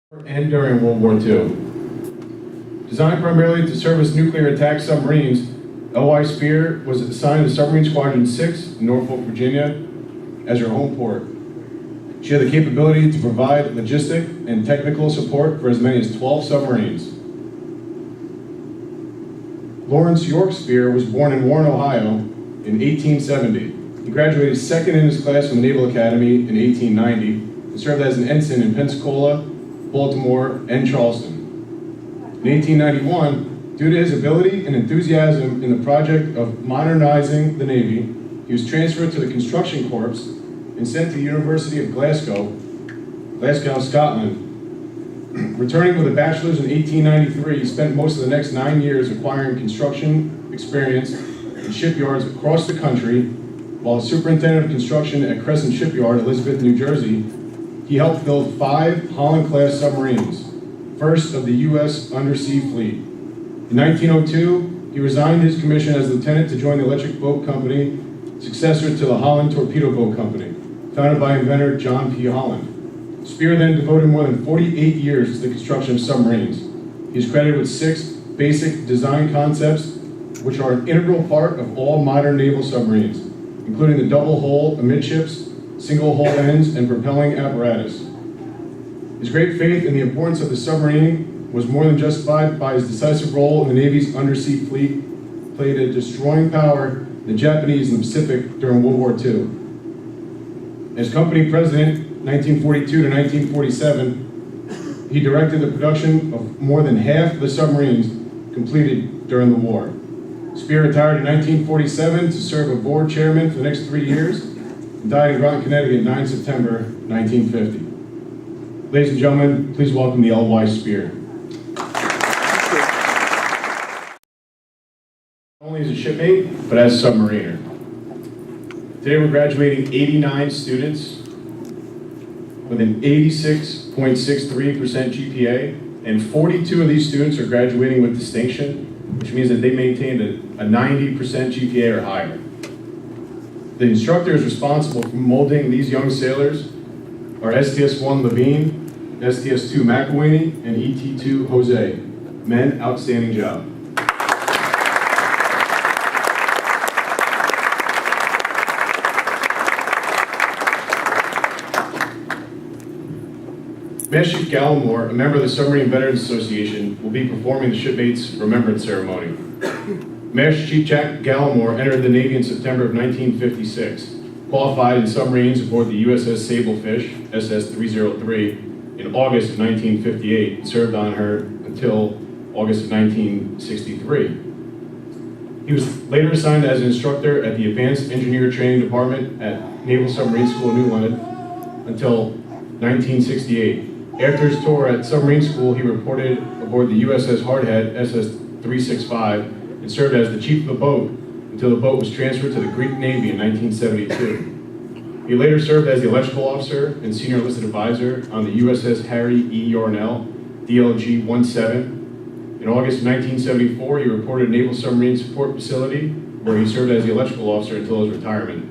and during World War II. Designed primarily to service nuclear attack submarines, LY Spear was assigned to Submarine Squadron 6 in Norfolk, Virginia as her home port. She had the capability to provide logistic and technical support for as many as 12 submarines. Lawrence York Spear was born in Warren, Ohio in 1870. He graduated second in his class from the Naval Academy in 1890 and served as an ensign in Pensacola, Baltimore, and Charleston. In 1891, due to his ability and enthusiasm in the project of modernizing the Navy, he was transferred to the Construction Corps and sent to the University of Glasgow, Scotland. Returning with a bachelor's in 1893, he spent most of the next 9 years acquiring construction experience in shipyards across the country. While superintendent of construction at Crescent Shipyard, Elizabeth, New Jersey, he helped build 5 Holland-class submarines, first of the U.S. Undersea Fleet. In 1902, he resigned his commission as lieutenant to join the Electric Boat Company, successor to the Holland Torpedo Boat Company, founded by inventor John P. Holland. Spear then devoted more than 48 years to the construction of submarines. He is credited with 6 basic design concepts, which are an integral part of all modern naval submarines, including the double hull amidships, single hull ends, and propelling apparatus. His great faith in the importance of the submarine was more than justified by his decisive role in the Navy's undersea fleet, played a destroying power in the Japanese and the Pacific during World War II. As company president, 1942 to 1947, he directed the production of more than half of the submarines completed during the war. Spear retired in 1947 to serve as board chairman for the next 3 years and died in Groton, Connecticut, 9 September 1950. Ladies and gentlemen, please welcome the L.Y. Spear. Not only as a shipmate, but as a submariner. Today we're graduating 89 students with an 86.63% GPA, and 42 of these students are graduating with distinction, which means that they maintained a 90% GPA or higher. The instructors responsible for molding these young sailors are STS-1 Levine, STS-2 McElwaney, and ET-2 Jose. Men, outstanding job. Master Chief Gallimore, a member of the Submarine Veterans Association, will be performing the shipmates' remembrance ceremony. Master Chief Jack Gallimore entered the Navy in September of 1956, qualified in submarines aboard the USS Sablefish, SS-303, in August of 1958, and served on her until August of 1963. He was later assigned as an instructor at the Advanced Engineer Training Department at Naval Submarine School in New London until 1968. After his tour at submarine school, he reported aboard the USS Hardhead, SS-365, and served as the chief of the boat until the boat was transferred to the Greek Navy in 1972. He later served as the electrical officer and senior enlisted advisor on the USS Harry E. Yarnell, DLG-17. In August of 1974, he reported Naval Submarine Support Facility, where he served as the electrical officer until his retirement.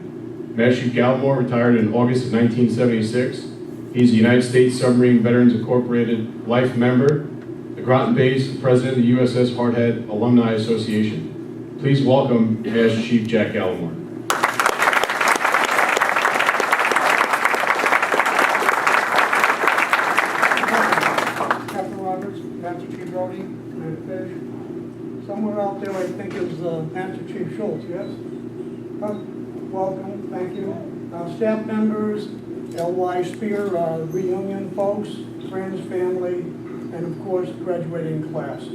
Master Chief Gallimore retired in August of 1976. He's a United States Submarine Veterans Incorporated life member, the Groton-based president of the USS Hardhead Alumni Association. Please welcome Master Chief Jack Gallimore. Captain Roberts, Master Chief Brody, and Fish. Somewhere out there, I think, is Master Chief Schultz, yes? Welcome, thank you. Staff members, L.Y. Spear, reunion folks, friends, family, and of course, graduating class.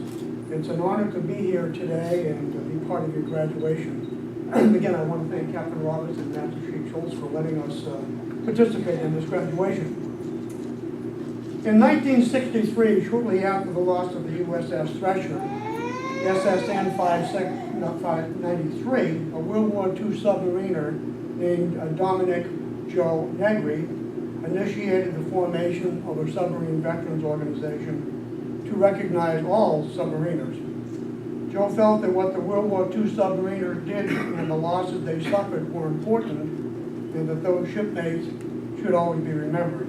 It's an honor to be here today and to be part of your graduation. Again, I want to thank Captain Roberts and Master Chief Schultz for letting us participate in this graduation. In 1963, shortly after the loss of the USS Thresher, SSN 593, a World War II submariner named Dominic Joe Negri initiated the formation of a submarine veterans organization to recognize all submariners. Joe felt that what the World War II submariners did and the losses they suffered were important, and that those shipmates should always be remembered.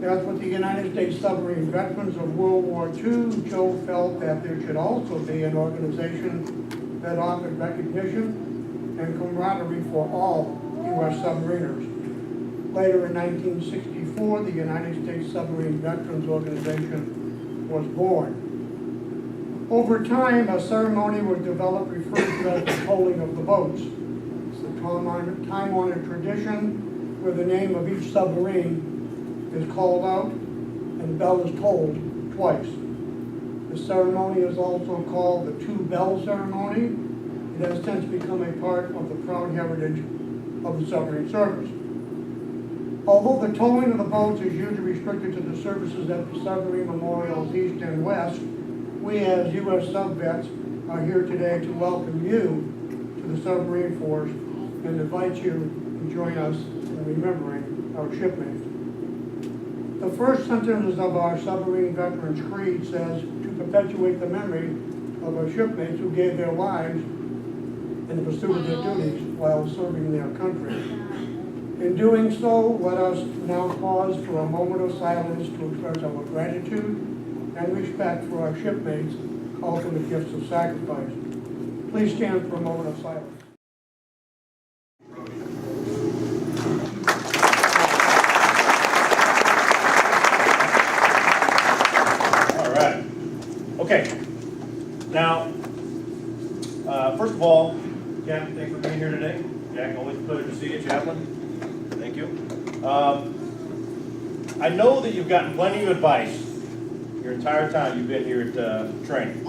As with the United States Submarine Veterans of World War II, Joe felt that there should also be an organization that offered recognition and camaraderie for all U.S. submariners. Later in 1964, the United States Submarine Veterans Organization was born. Over time, a ceremony was developed referred to as the tolling of the boats. It's a time-honored tradition where the name of each submarine is called out and the bell is tolled twice. The ceremony is also called the Two Bell Ceremony. It has since become a part of the proud heritage of the submarine service. Although the tolling of the boats is usually restricted to the services at the submarine memorials east and west, we as U.S. sub-vets are here today to welcome you to the submarine force and invite you to join us in remembering our shipmates. The first sentence of our Submarine Veterans Creed says, to perpetuate the memory of our shipmates who gave their lives in the pursuit of their duties while serving their country. In doing so, let us now pause for a moment of silence to express our gratitude and respect for our shipmates' ultimate gifts of sacrifice. Please stand for a moment of silence. Okay, now, first of all, Captain, thanks for being here today. Jack, always a pleasure to see you. Chaplain, thank you. I know that you've gotten plenty of advice your entire time you've been here at training,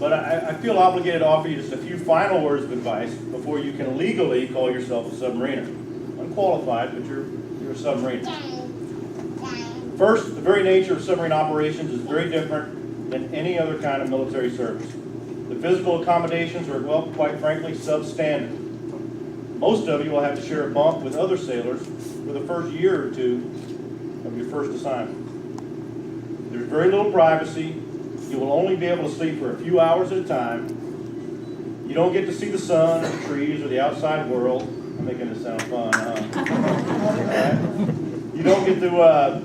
but I feel obligated to offer you just a few final words of advice before you can legally call yourself a submariner. Unqualified, but you're a submariner. First, the very nature of submarine operations is very different than any other kind of military service. The physical accommodations are, well, quite frankly, substandard. Most of you will have to share a bunk with other sailors for the first year or two of your first assignment. There's very little privacy. You will only be able to sleep for a few hours at a time. You don't get to see the sun, or the trees, or the outside world. I'm making this sound fun, huh? You don't get to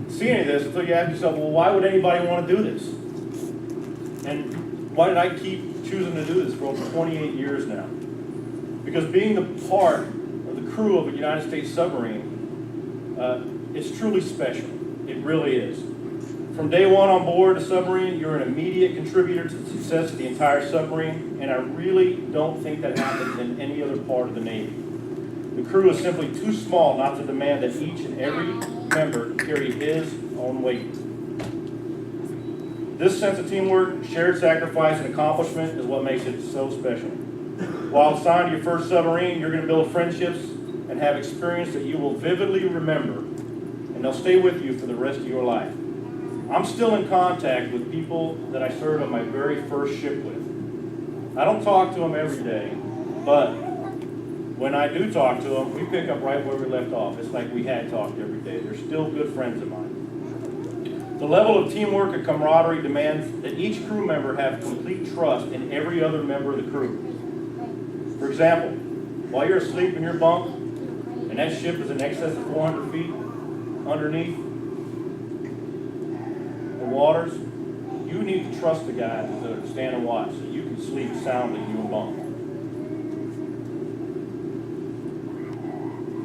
see any of this until you ask yourself, well, why would anybody want to do this? And why did I keep choosing to do this for over 28 years now? Because being the part of the crew of a United States submarine, it's truly special. It really is. From day one on board a submarine, you're an immediate contributor to the success of the entire submarine, and I really don't think that happens in any other part of the Navy. The crew is simply too small not to demand that each and every member carry his own weight. This sense of teamwork, shared sacrifice, and accomplishment is what makes it so special. While assigned to your first submarine, you're going to build friendships and have experience that you will vividly remember, and they'll stay with you for the rest of your life. I'm still in contact with people that I served on my very first ship with. I don't talk to them every day, but when I do talk to them, we pick up right where we left off. It's like we had talked every day. They're still good friends of mine. The level of teamwork and camaraderie demands that each crew member have complete trust in every other member of the crew. For example, while you're asleep in your bunk, and that ship is in excess of 400 feet underneath the waters, you need to trust the guys that are standing watch so you can sleep soundly in your bunk.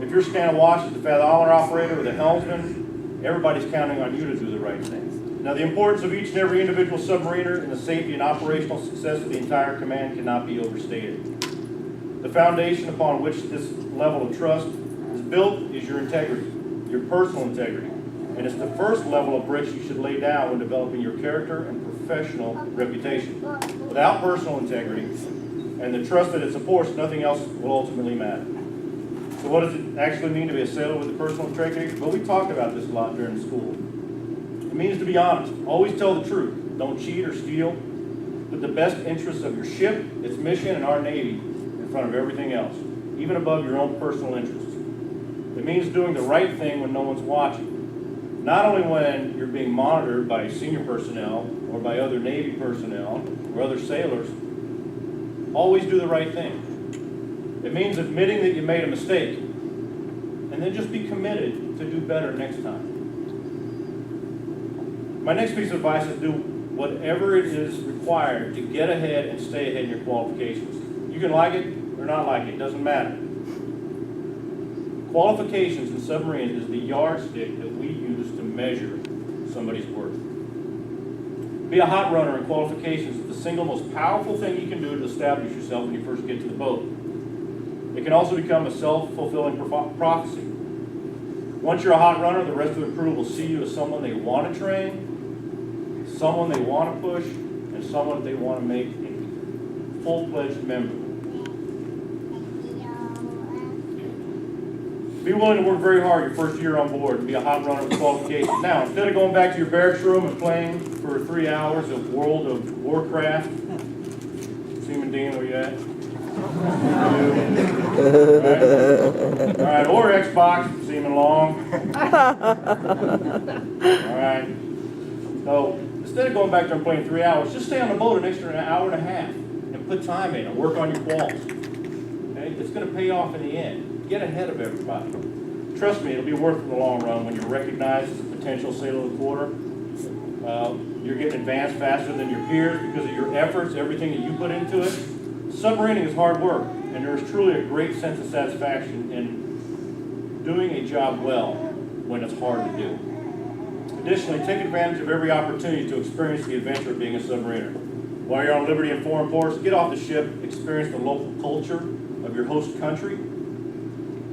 If you're standing watch as the fathometer operator or the helmsman, everybody's counting on you to do the right thing. Now, the importance of each and every individual submariner and the safety and operational success of the entire command cannot be overstated. The foundation upon which this level of trust is built is your integrity, your personal integrity, and it's the first level of bricks you should lay down when developing your character and professional reputation. Without personal integrity and the trust that it supports, nothing else will ultimately matter. So what does it actually mean to be a sailor with a personal integrity? Well, we talked about this a lot during school. It means to be honest. Always tell the truth. Don't cheat or steal. Put the best interests of your ship, its mission, and our Navy in front of everything else, even above your own personal interests. It means doing the right thing when no one's watching. Not only when you're being monitored by senior personnel or by other Navy personnel or other sailors. Always do the right thing. It means admitting that you made a mistake, and then just be committed to do better next time. My next piece of advice is do whatever it is required to get ahead and stay ahead in your qualifications. You can like it or not like it, doesn't matter. Qualifications in submarines is the yardstick that we use to measure somebody's worth. Be a hot runner in qualifications is the single most powerful thing you can do to establish yourself when you first get to the boat. It can also become a self-fulfilling prophecy. Once you're a hot runner, the rest of the crew will see you as someone they want to train, someone they want to push, and someone they want to make a full-fledged member. Be willing to work very hard your first year on board and be a hot runner with qualifications. Now, instead of going back to your barracks room and playing for 3 hours of World of Warcraft, Seaman Dean, where you at? All right, or Xbox, Seaman Long. All right. So, instead of going back there and playing 3 hours, just stay on the boat an extra hour and a half and put time in and work on your quals. Okay? It's going to pay off in the end. Get ahead of everybody. Trust me, it'll be worth it in the long run when you're recognized as a potential sailor of the quarter. You're getting advanced faster than your peers because of your efforts, everything that you put into it. Submarining is hard work, and there's truly a great sense of satisfaction in doing a job well when it's hard to do. Additionally, take advantage of every opportunity to experience the adventure of being a submariner. While you're on liberty in foreign ports, get off the ship, experience the local culture of your host country.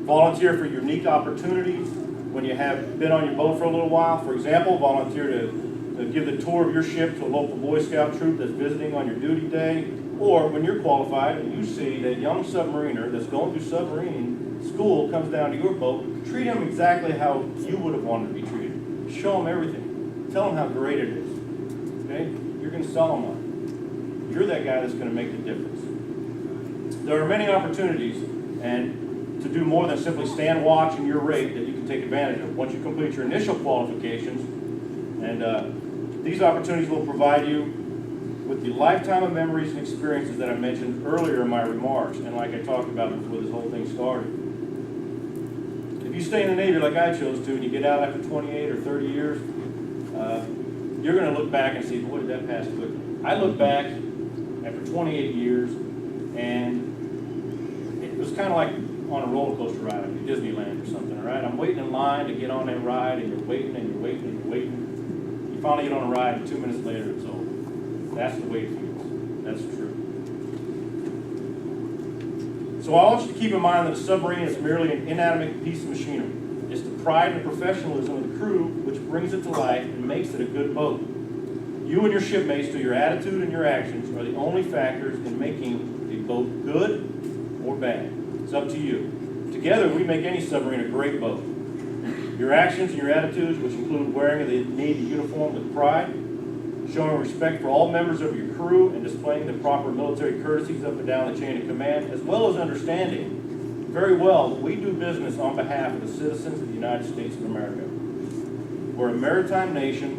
Volunteer for unique opportunities when you have been on your boat for a little while. For example, volunteer to give the tour of your ship to a local Boy Scout troop that's visiting on your duty day. Or when you're qualified and you see that young submariner that's going through submarine school comes down to your boat, treat him exactly how you would have wanted to be treated. Show him everything. Tell him how great it is. Okay? You're going to sell him on it. You're that guy that's going to make the difference. There are many opportunities and to do more than simply stand watch in your rate that you can take advantage of once you complete your initial qualifications. And these opportunities will provide you with the lifetime of memories and experiences that I mentioned earlier in my remarks, and like I talked about before this whole thing started. If you stay in the Navy like I chose to, and you get out after 28 or 30 years, you're going to look back and say, boy, did that pass quickly. I look back after 28 years, and it was kind of like on a roller coaster ride at Disneyland or something, all right? I'm waiting in line to get on that ride, and you're waiting and you're waiting and you're waiting. You finally get on a ride, and 2 minutes later, it's over. That's the way it feels. That's true. So I want you to keep in mind that a submarine is merely an inanimate piece of machinery. It's the pride and professionalism of the crew which brings it to life and makes it a good boat. You and your shipmates, through your attitude and your actions, are the only factors in making a boat good or bad. It's up to you. Together, we make any submarine a great boat. Your actions and your attitudes, which include wearing the Navy uniform with pride, showing respect for all members of your crew, and displaying the proper military courtesies up and down the chain of command, as well as understanding very well that we do business on behalf of the citizens of the United States of America. We're a maritime nation,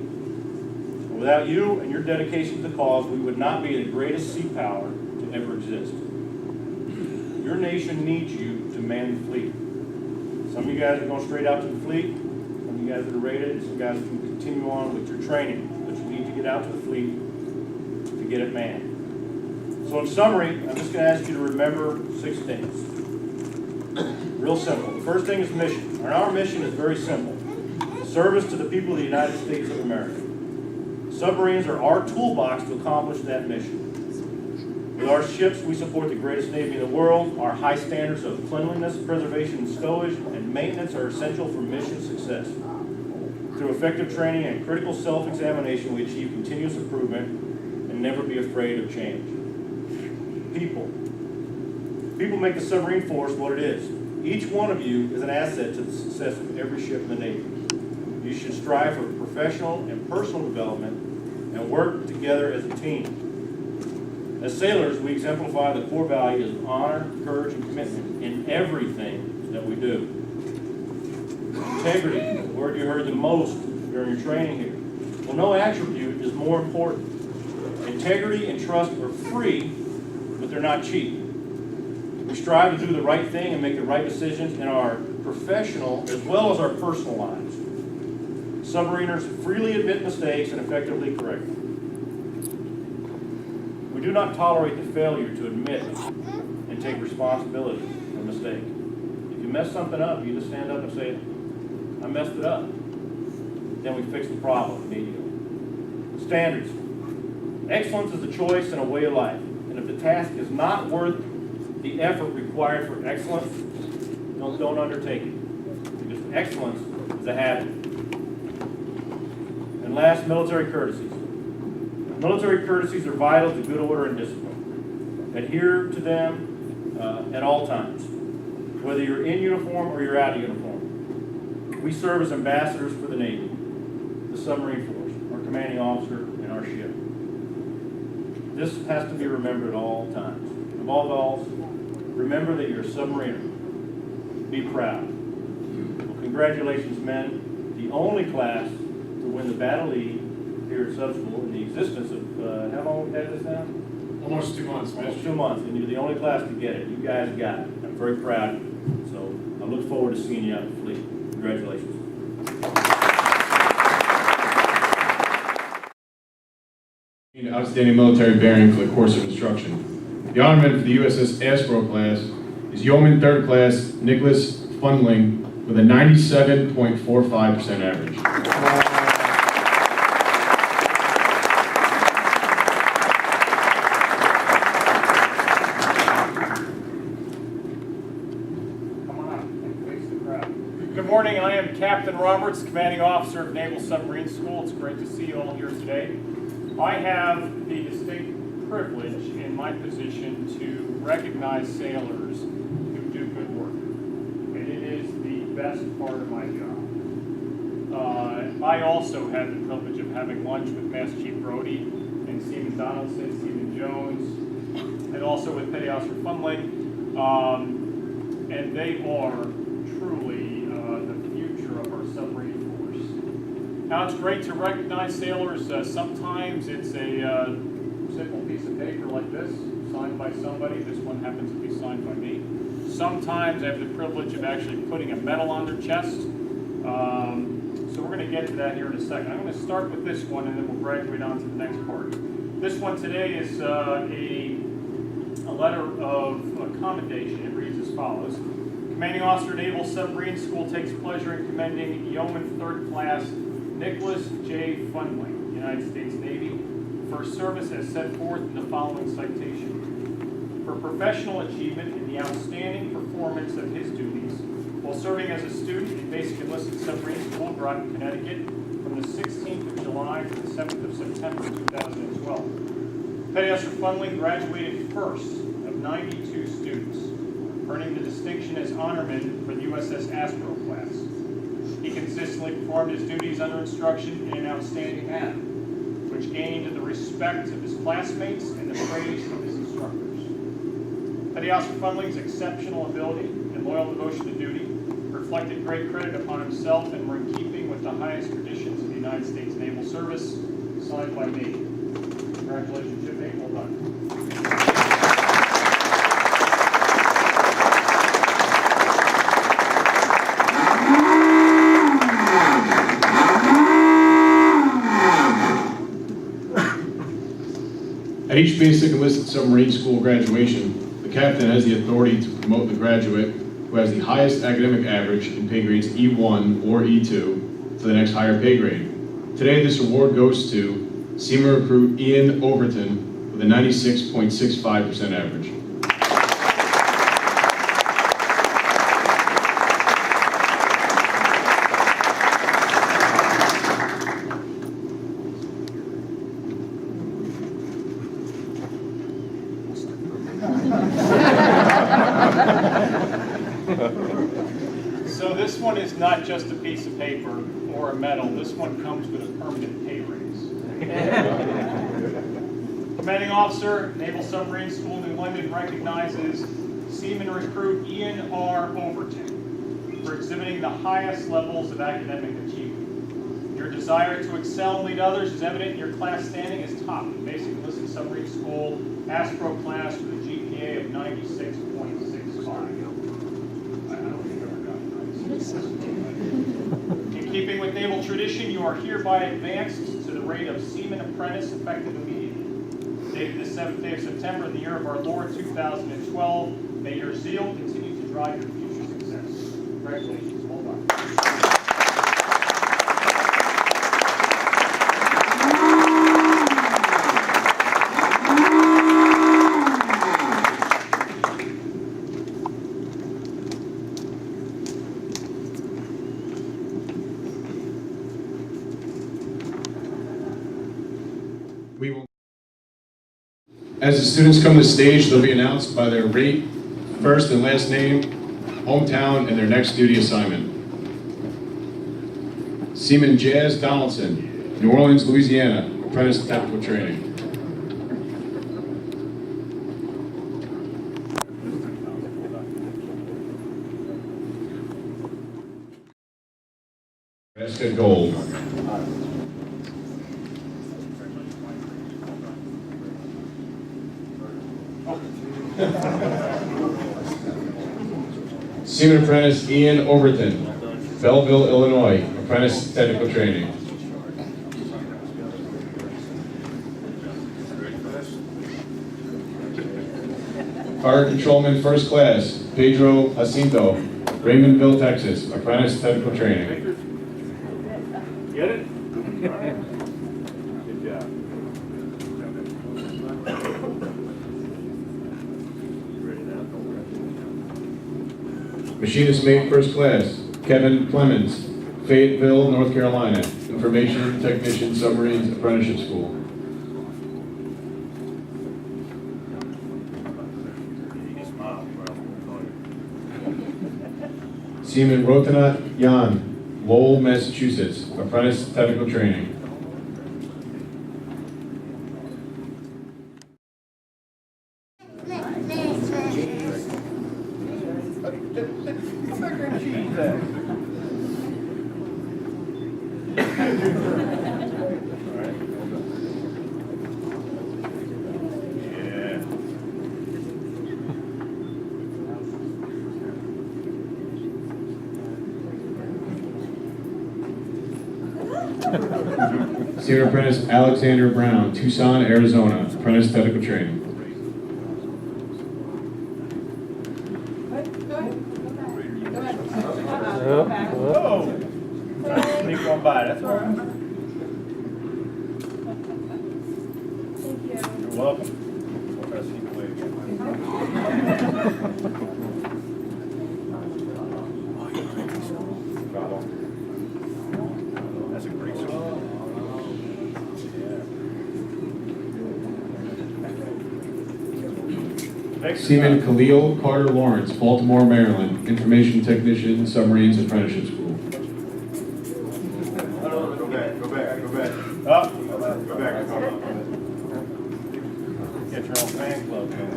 and without you and your dedication to the cause, we would not be the greatest sea power to ever exist. Your nation needs you to man the fleet. Some of you guys are going straight out to the fleet. Some of you guys that are rated. Some guys can continue on with your training. But you need to get out to the fleet to get it manned. So in summary, I'm just going to ask you to remember 6 things. Real simple. The first thing is mission. And our mission is very simple. Service to the people of the United States of America. Submarines are our toolbox to accomplish that mission. With our ships, we support the greatest Navy in the world. Our high standards of cleanliness, preservation, and stowage, and maintenance are essential for mission success. Through effective training and critical self-examination, we achieve continuous improvement and never be afraid of change. People. People make the submarine force what it is. Each one of you is an asset to the success of every ship in the Navy. You should strive for professional and personal development and work together as a team. As sailors, we exemplify the core values of honor, courage, and commitment in everything that we do. Integrity, the word you heard the most during your training here. Well, no attribute is more important. Integrity and trust are free, but they're not cheap. We strive to do the right thing and make the right decisions in our professional, as well as our personal lives. Submariners freely admit mistakes and effectively correct them. We do not tolerate the failure to admit and take responsibility for a mistake. If you mess something up, you just stand up and say, I messed it up. Then we fix the problem immediately. Standards. Excellence is a choice and a way of life. And if the task is not worth the effort required for excellence, don't undertake it. Because excellence is a habit. And last, military courtesies. Military courtesies are vital to good order and discipline. Adhere to them at all times, whether you're in uniform or you're out of uniform. We serve as ambassadors for the Navy, the submarine force, our commanding officer, and our ship. This has to be remembered at all times. Above all, remember that you're a submariner. Be proud. Well, congratulations, men. The only class to win the Battle League here at Sub School in the existence of, how long have we had this now? Almost 2 months, man. Almost 2 months, and you're the only class to get it. You guys got it. I'm very proud. So I look forward to seeing you out in the fleet. Congratulations. Outstanding military bearing for the course of instruction. The honorman for the USS ASPRO class is Yeoman 3rd Class Nicholas Fundling with a 97.45% average. Good morning, I am Captain Roberts, Commanding Officer of Naval Submarine School. It's great to see you all here today. I have the distinct privilege in my position to recognize sailors who do good work. And it is the best part of my job. I also had the privilege of having lunch with Master Chief Brody and Seaman Donaldson, Seaman Jones, and also with Petty Officer Fundling. And they are truly the future of our submarine force. Now, it's great to recognize sailors. Sometimes it's a simple piece of paper like this, signed by somebody. This one happens to be signed by me. Sometimes I have the privilege of actually putting a medal on their chest. So we're going to get to that here in a second. I'm going to start with this one, and then we'll graduate on to the next part. This one today is a letter of commendation. It reads as follows. Commanding Officer, Naval Submarine School takes pleasure in commending Yeoman 3rd Class Nicholas J. Fundling, United States Navy, for service as set forth in the following citation. For professional achievement in the outstanding performance of his duties while serving as a student in Basic Enlisted Submarine School, Groton, Connecticut, from the 16th of July to the 7th of September 2012. Petty Officer Fundling graduated first of 92 students, earning the distinction as honorman for the USS ASPRO class. He consistently performed his duties under instruction in an outstanding manner, which gained the respect of his classmates and the praise of his instructors. Petty Officer Fundling's exceptional ability and loyal devotion to duty reflected great credit upon himself and were in keeping with the highest traditions of the United States Naval Service, signed by me. Congratulations, shipmate. Well done. At each basic enlisted submarine school graduation, the captain has the authority to promote the graduate who has the highest academic average in pay grades E1 or E2 to the next higher pay grade. Today, this award goes to Seaman Recruit Ian Overton with a 96.65% average. So this one is not just a piece of paper or a medal. This one comes with a permanent pay raise. Commanding Officer, Naval Submarine School, New London recognizes Seaman Recruit Ian R. Overton for exhibiting the highest levels of academic achievement. Your desire to excel and lead others is evident in your class standing as top in Basic Enlisted Submarine School ASPRO class with a GPA of 96.65. I don't think I ever got 96. In keeping with naval tradition, you are hereby advanced to the rank of Seaman Apprentice effective immediately. Dated this 7th day of September in the year of our Lord 2012, may your zeal continue to drive your future success. Congratulations. Well done. We will. As the students come to the stage, they'll be announced by their rate, first and last name, hometown, and their next duty assignment. Seaman Jazz Donaldson, New Orleans, Louisiana, apprentice technical training. Nebraska Gold. Seaman Apprentice Ian Overton, Belleville, Illinois, apprentice technical training. Fire Controlman First Class, Pedro Jacinto, Raymondville, Texas, apprentice technical training. Get it? Good job. Machinist Mate First Class, Kevin Clemens, Fayetteville, North Carolina, Information Technician Submarines Apprenticeship School. Seaman Rotanat Jan, Lowell, Massachusetts, apprentice technical training. Senior Apprentice Alexander Brown, Tucson, Arizona, apprentice technical training. Oh! Sneak one by, that's all right. You're welcome. I'll try to sneak away again. That's a great song. Seaman Khalil Carter Lawrence, Baltimore, Maryland, Information Technician, Submarines Apprenticeship School. Go back. Up. Go back. Get your own fan club going.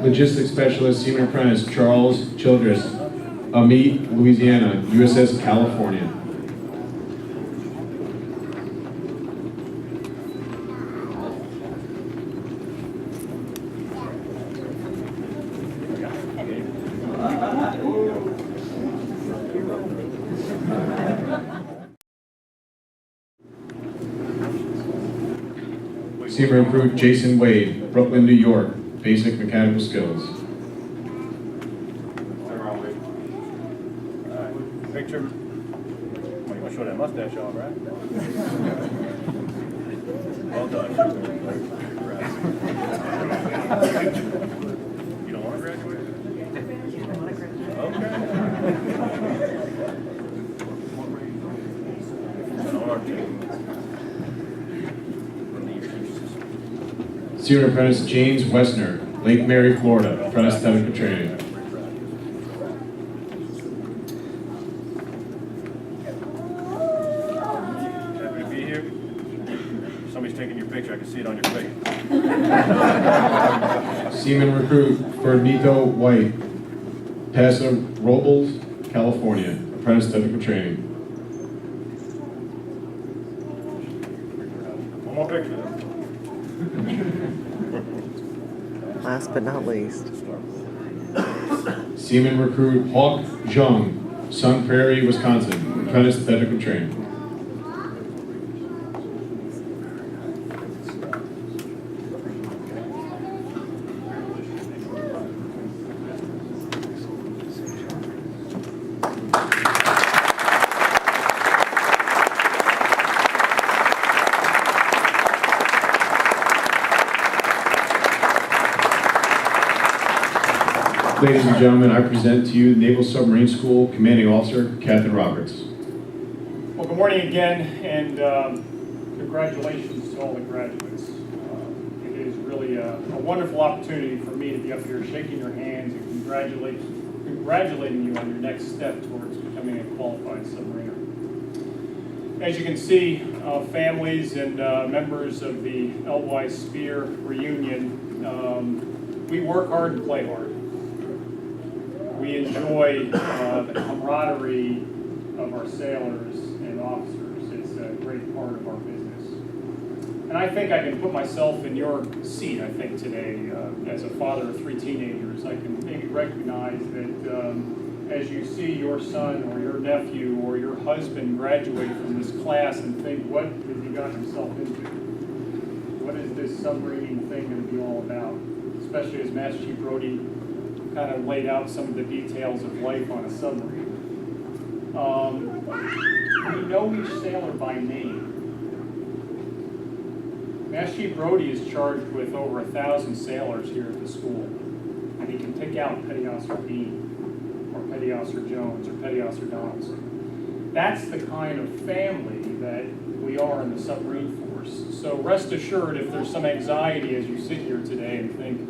Logistics Specialist, Seaman Apprentice Charles Childress, Amite, Louisiana, USS California. Seaman Recruit Jason Wade, Brooklyn, New York, basic mechanical skills. Picture. Well, you want to show that mustache off, right? Well done. You don't want to graduate? Okay. On our team. Senior Apprentice James Westner, Lake Mary, Florida, apprentice technical training. Happy to be here. Somebody's taking your picture. I can see it on your face. Seaman Recruit Bernito White, Paso Robles, California, apprentice technical training. One more picture. Last but not least. Seaman recruit Hawk Jung, Sun Prairie, Wisconsin, apprentice technical training. Ladies and gentlemen, I present to you Naval Submarine School Commanding Officer Katherine Roberts. Well, good morning again, and congratulations to all the graduates. It is really a wonderful opportunity for me to be up here shaking your hands and congratulating you on your next step towards becoming a qualified submariner. As you can see, families and members of the LY Spear reunion, we work hard and play hard. We enjoy the camaraderie of our sailors and officers. It's a great part of our business. And I think I can put myself in your seat, I think, today. As a father of 3 teenagers, I can maybe recognize that as you see your son or your nephew or your husband graduate from this class and think, what has he got himself into? What is this submarine thing going to be all about? Especially as Master Chief Brody kind of laid out some of the details of life on a submarine. We know each sailor by name. Master Chief Brody is charged with over 1,000 sailors here at the school, and he can pick out Petty Officer Dean, or Petty Officer Jones, or Petty Officer Donaldson. That's the kind of family that we are in the submarine force. So rest assured, if there's some anxiety as you sit here today and think,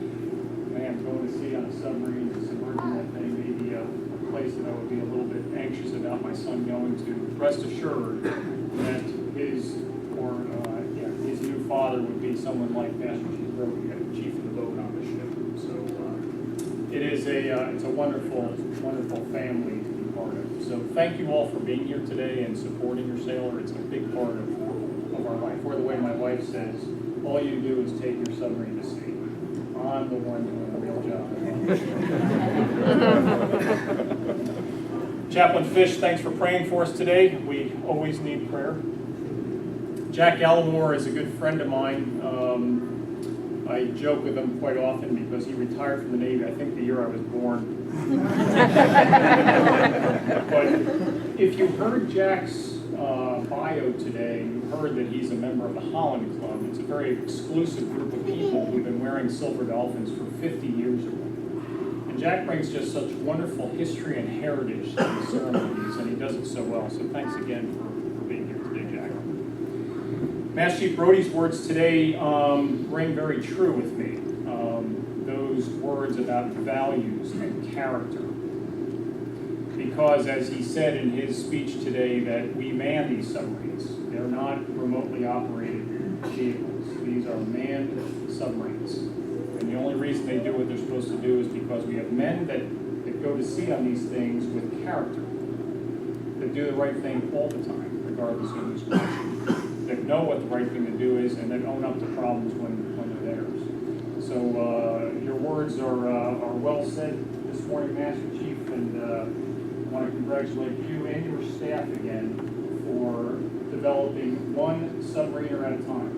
man, going to sea on a submarine and submerging that thing may be a place that I would be a little bit anxious about my son going to. Rest assured that his new father would be someone like Master Chief Brody, chief of the boat on the ship. So it's a wonderful, wonderful family to be part of. So thank you all for being here today and supporting your sailor. It's a big part of our life. Or the way my wife says, all you do is take your submarine to sea. I'm the one doing the real job. Chaplain Fish, thanks for praying for us today. We always need prayer. Jack Gallimore is a good friend of mine. I joke with him quite often because he retired from the Navy, I think the year I was born. But if you heard Jack's bio today, you heard that he's a member of the Holland Club. It's a very exclusive group of people who've been wearing silver dolphins for 50 years or more. And Jack brings just such wonderful history and heritage to these ceremonies, and he does it so well. So thanks again for being here today, Jack. Master Chief Brody's words today ring very true with me. Those words about values and character. Because as he said in his speech today, that we man these submarines. They're not remotely operated vehicles. These are manned submarines. And the only reason they do what they're supposed to do is because we have men that go to sea on these things with character, that do the right thing all the time, regardless of who's watching, that know what the right thing to do is, and that own up to problems when they're theirs. So your words are well said this morning, Master Chief, and I want to congratulate you and your staff again for developing one submariner at a time.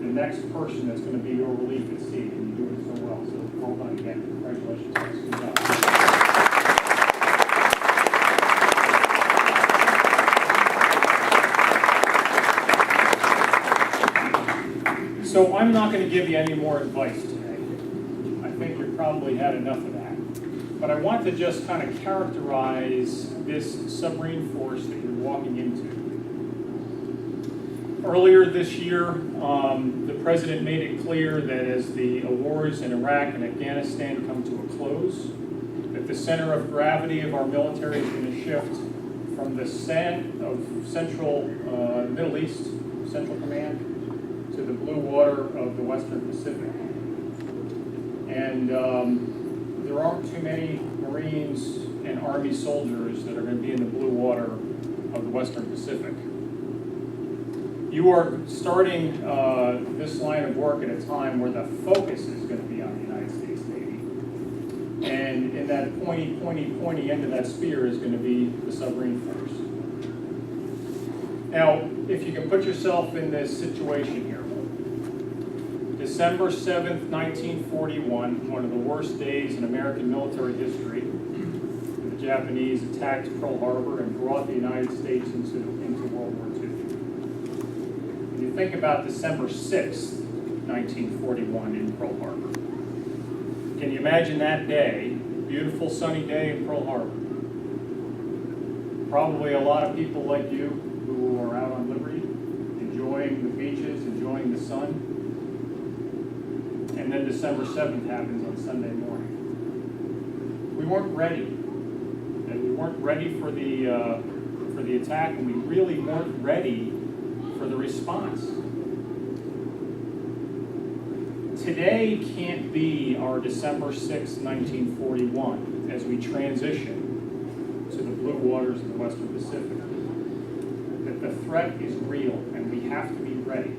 The next person that's going to be your relief at sea, and you do it so well. So well done again. Congratulations. Good job. So I'm not going to give you any more advice today. I think you've probably had enough of that. But I want to just kind of characterize this submarine force that you're walking into. Earlier this year, the President made it clear that as the wars in Iraq and Afghanistan come to a close, that the center of gravity of our military is going to shift from the sand of Central Middle East, Central Command, to the blue water of the Western Pacific. And there aren't too many Marines and Army soldiers that are going to be in the blue water of the Western Pacific. You are starting this line of work at a time where the focus is going to be on the United States Navy. And in that pointy end of that spear is going to be the submarine force. Now, if you can put yourself in this situation here. December 7th, 1941, one of the worst days in American military history. The Japanese attacked Pearl Harbor and brought the United States into World War II. When you think about December 6th, 1941 in Pearl Harbor, can you imagine that day, beautiful sunny day in Pearl Harbor? Probably a lot of people like you who are out on liberty, enjoying the beaches, enjoying the sun. And then December 7th happens on Sunday morning. We weren't ready. And we weren't ready for the attack, and we really weren't ready for the response. Today can't be our December 6, 1941, as we transition to the blue waters of the Western Pacific. That the threat is real, and we have to be ready.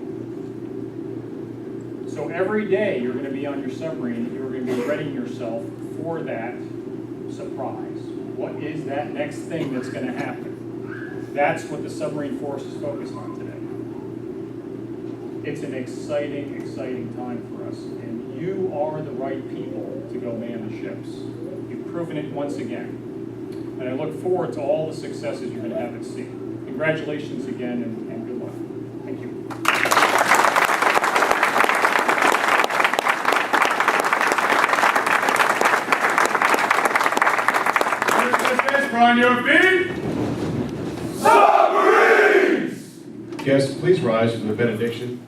So every day you're going to be on your submarine, you're going to be readying yourself for that surprise. What is that next thing that's going to happen? That's what the submarine force is focused on today. It's an exciting, exciting time for us, and you are the right people to go man the ships. You've proven it once again. And I look forward to all the successes you're going to have at sea. Congratulations again, and good luck. Thank you. On your feet! Submarines! Guests, please rise for the benediction.